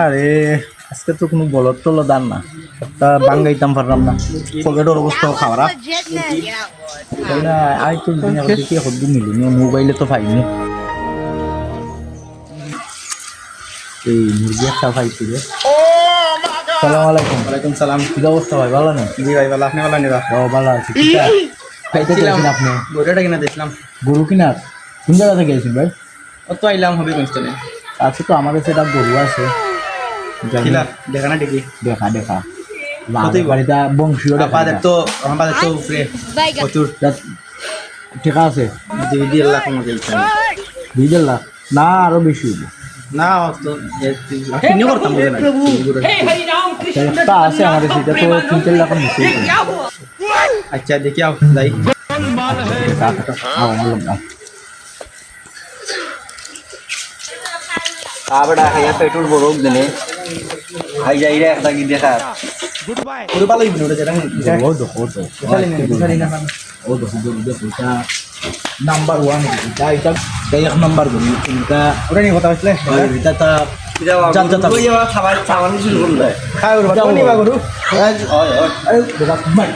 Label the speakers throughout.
Speaker 1: আরে আজকে তো কোনো বলদ টলদ দান না, তা বাঙ্গাইতাম পারলাম না, পকেটের অবস্থাও খারাপ। তাই না, আই তো দেখি হদ্দু মিলিনি, মোবাইলে তো পাইনি। এই মুরগি একটা পাইছি রে। সালাম আলাইকুম।
Speaker 2: ওয়ালাইকুম সালাম।
Speaker 1: কি অবস্থা ভাই, ভালো না?
Speaker 2: জি ভাই ভালো, আপনি ভালো নিবা?
Speaker 1: ও ভালো আছি। খাইতে চাইছেন আপনি?
Speaker 2: গরুটা কিনা দেখলাম।
Speaker 1: গরু কিনার কোন জায়গা থেকে গেছেন ভাই?
Speaker 2: ও তো আইলাম হবে কনস্টনে।
Speaker 1: আছে তো আমাদের সেটা গরু আছে।
Speaker 2: কিলা দেখা না দেখি।
Speaker 1: দেখা দেখা
Speaker 2: কতই
Speaker 1: বাড়িটা বংশীয়
Speaker 2: আমাদের তো উপরে প্রচুর
Speaker 1: ঠিক আছে।
Speaker 2: 2.5 লাখ মতো দিয়েছেন।
Speaker 1: 2.5 লাখ না আরো বেশি হইব।
Speaker 2: না তো কিনে করতাম বুঝে না।
Speaker 1: একটা আছে আমাদের সেটা তো 3-4 লাখের নিচে।
Speaker 2: আচ্ছা দেখি আও যাই।
Speaker 3: আবড়া খাইয়া পেট্রোল বড় দিনে খাই যাই রে একটা কি দেখা
Speaker 2: পুরো ভালো হইব ওটা যেটা
Speaker 1: ও দেখো তো ও দেখো এটা নাম্বার 1 এটা এটা এক নাম্বার গরু এটা
Speaker 2: ওটা নিয়ে কথা হইছিল।
Speaker 1: এটা তা
Speaker 3: খাবার খাওয়ানো শুরু করলে
Speaker 2: খাই ওর বাবা নিবা গরু।
Speaker 1: আরে বাবা মাই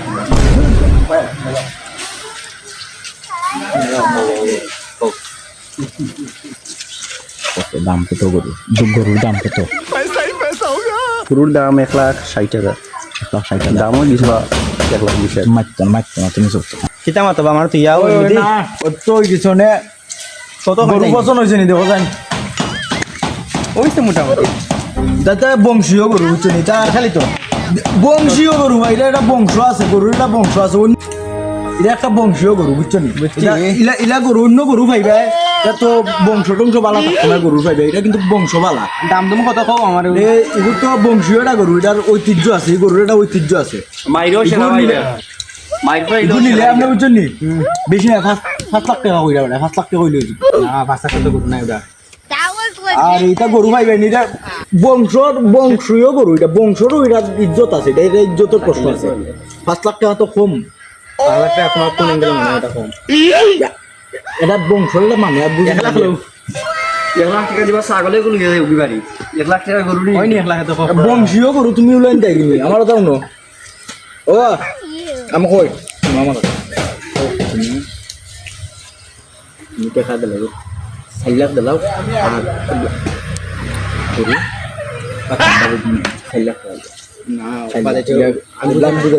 Speaker 1: কত দাম কত গরুর দাম কত?
Speaker 3: গরুর দাম 1,60,000
Speaker 1: 1,60,000
Speaker 3: দামও দিছিল 1,20,000
Speaker 1: মাত্র না তুমি সব
Speaker 2: কিতা মাতো আমার তো ইয়া
Speaker 1: না তো পিছনে
Speaker 2: কত
Speaker 1: গরু পছন্দ হয়েছে নি দেখো জানি
Speaker 2: ওই তো মোটামুটি
Speaker 1: দাদা বংশীয় গরু বুঝছো নি তা
Speaker 2: খালি তো
Speaker 1: বংশীয় গরু ভাই, এটা একটা বংশ আছে, গরুর একটা বংশ আছে। এটা একটা বংশীয় গরু বুঝছো নি? ইলা ইলা গরু অন্য গরু পাইবে এটা তো বংশ টংশ বালা থাকতো না, গরু পাইবে এটা কিন্তু বংশ বালা।
Speaker 2: দাম দাম কত কম আমার
Speaker 1: এগুলো তো বংশীয় একটা গরু, এটার ঐতিহ্য আছে, এই গরুর একটা ঐতিহ্য আছে।
Speaker 3: মাইরো সেনা মাইরা মাইরো
Speaker 1: এগুলো নিলে আপনি বুঝছো নি বেশি না 5 লাখ টাকা কইরা বেটা, 5 লাখ টাকা কইলে
Speaker 2: না 5 লাখ তো গরু নাই ওটা।
Speaker 1: আর এটা গরু পাইবেন, এটা বংশীয় গরু, এটা বংশরও এটা ইজ্জত আছে, এটা ইজ্জতের প্রশ্ন আছে। 5 লাখ টাকা তো কম,
Speaker 2: 5 লাখ টাকা আপনার কোন অ্যাঙ্গেলে মনে হয় এটা কম।
Speaker 1: এটা বংশর মানে আর বুঝি
Speaker 2: 1 লাখ লোক
Speaker 3: 1 লাখ টাকা দিবা ছাগলে গুলো গিয়ে উবি বাড়ি 1 লাখ টাকা গরু নি
Speaker 2: হয়নি 1 লাখ তো কম।
Speaker 1: বংশীয় গরু তুমি উলাইন তাই তুমি আমার দাও না। ও আমি কই মামা তুমি দেখা দিলাও 6 লাখ দিলাও আর গরু 6 লাখ
Speaker 2: না বাদে তো
Speaker 1: আমি লাভ দিই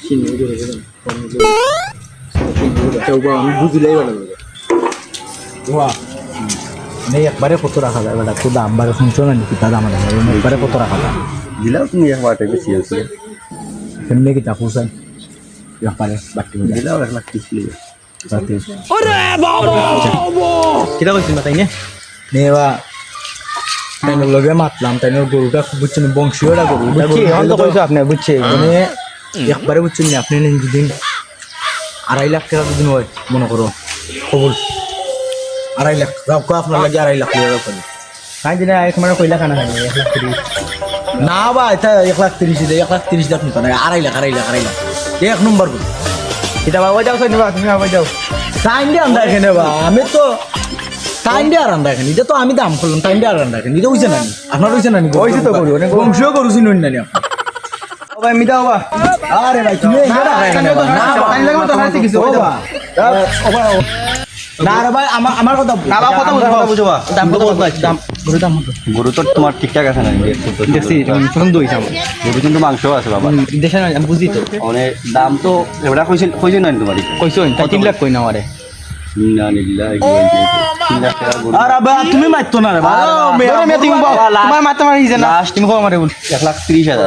Speaker 2: কিনে গরু
Speaker 1: আমি বুঝলেই ভালো লাগে। ওয়া নেই একবারে কত রাখা যায় বেটা, তো দাম বারে শুনছো না নাকি? তা দাম একবারে কত রাখা যায়?
Speaker 3: দিলাও তুমি একবারটা বেশি আছে
Speaker 1: এমনি কি টাকা চাই একবারে বাকি
Speaker 3: দিলাও 1,30,000 লিয়ে
Speaker 2: কিটা কইছিস তাই নে
Speaker 1: নেবা তাইনের লগে মাতলাম, তাইনের গরুটা খুব বুঝছেন বংশীয়টা গরু,
Speaker 2: বুঝছি এখন তো কইছো আপনি বুঝছে
Speaker 1: মানে একবারে বুঝছেন না আপনি যদি 2.5 লাখ টাকা যদি হয় মনে করো কবুল 2.5 লাখ রাখো আপনার লাগে 2.5 লাখ টাকা রাখো।
Speaker 2: কাই দিনা এক মানে কইলা খানা খানি 1 লাখ 30
Speaker 1: না বা এটা 1,30,000 দেয়, 1,30,000 লাখ নিতে না, 2.5 লাখ এক নম্বর গরু।
Speaker 2: কিটা বাবা যাও কই নিবা তুমি বাবা যাও
Speaker 1: টাইম দিয়ে আন্দা এখানে বা আমি তো টাইম দিয়ে আর আন্দা এখানে, এটা তো আমি দাম করলাম টাইম দিয়ে আর আন্দা এখানে, এটা হইছে না আপনার হইছে না
Speaker 2: হইছে তো গরু অনেক
Speaker 1: বংশীয় গরু চিনুন না
Speaker 2: বাবা আমি দাও বাবা।
Speaker 1: আরে ভাই তুমি
Speaker 2: না, না,
Speaker 1: এখানে
Speaker 2: টাইম লাগবে তো হাতে কিছু
Speaker 1: ও বা না রে ভাই আমার কথা
Speaker 2: না বাবা কথা বুঝবা দাম কত বলছো দাম গরু দাম কত?
Speaker 3: গরু তো তোমার ঠিকঠাক আছে না
Speaker 2: দেখছি পছন্দ হইছে আমার
Speaker 3: গরু কিন্তু মাংস আছে বাবা
Speaker 2: দেশে না আমি বুঝি তো
Speaker 3: অনেক দাম তো এবারে কইছেন না তোমার
Speaker 2: কইছো তাই 3 লাখ কই না আমারে
Speaker 3: না নিল্লাহ 3 লাখ টাকা গরু
Speaker 1: আরে ভাই তুমি মারতো না রে ভাই
Speaker 2: মেয়ে তুমি তোমার মাথা মারিছে না
Speaker 3: লাস্ট
Speaker 2: তুমি কো আমারে বল
Speaker 3: 1,30,000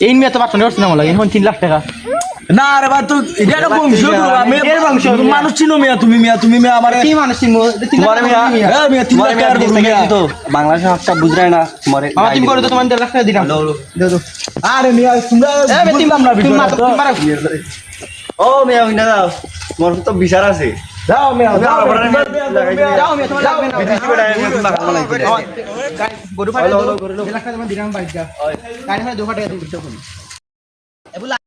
Speaker 2: এই মেয়ে তো পাঠনে করছ না লাগে এখন 3 লাখ টাকা
Speaker 1: না রে ভাই তো এটা একটা বংশীয় গরু, আমি মানুষ চিনো তুমি আমার
Speaker 2: কি মানুষ
Speaker 3: তোমার মিয়া
Speaker 1: মিয়া 3 লাখ টাকার গরু মিয়া।
Speaker 3: তো বাংলাদেশের ভাষা বুঝরাই না তোমার
Speaker 2: আমার তুমি করে তো তোমার 1.5 লাখ টাকা দিলাম দাও দাও
Speaker 1: আরে মিয়া তোমরা বুঝলাম না
Speaker 2: তুমি
Speaker 1: বিষয়টা।
Speaker 2: মারো
Speaker 3: ও মিয়া হইনা দাও তোমার তো বিচার আছে
Speaker 1: দাও মিয়া দাও
Speaker 2: যাও মেয়ে তোমার লাগবে না
Speaker 3: বিদেশি বেড়ায় তুমি বাগান বানাই
Speaker 2: গরু ফাটা 1 লাখ টাকা দিলাম বাইক যা গাড়ি ফাটা 2 টাকা দিতে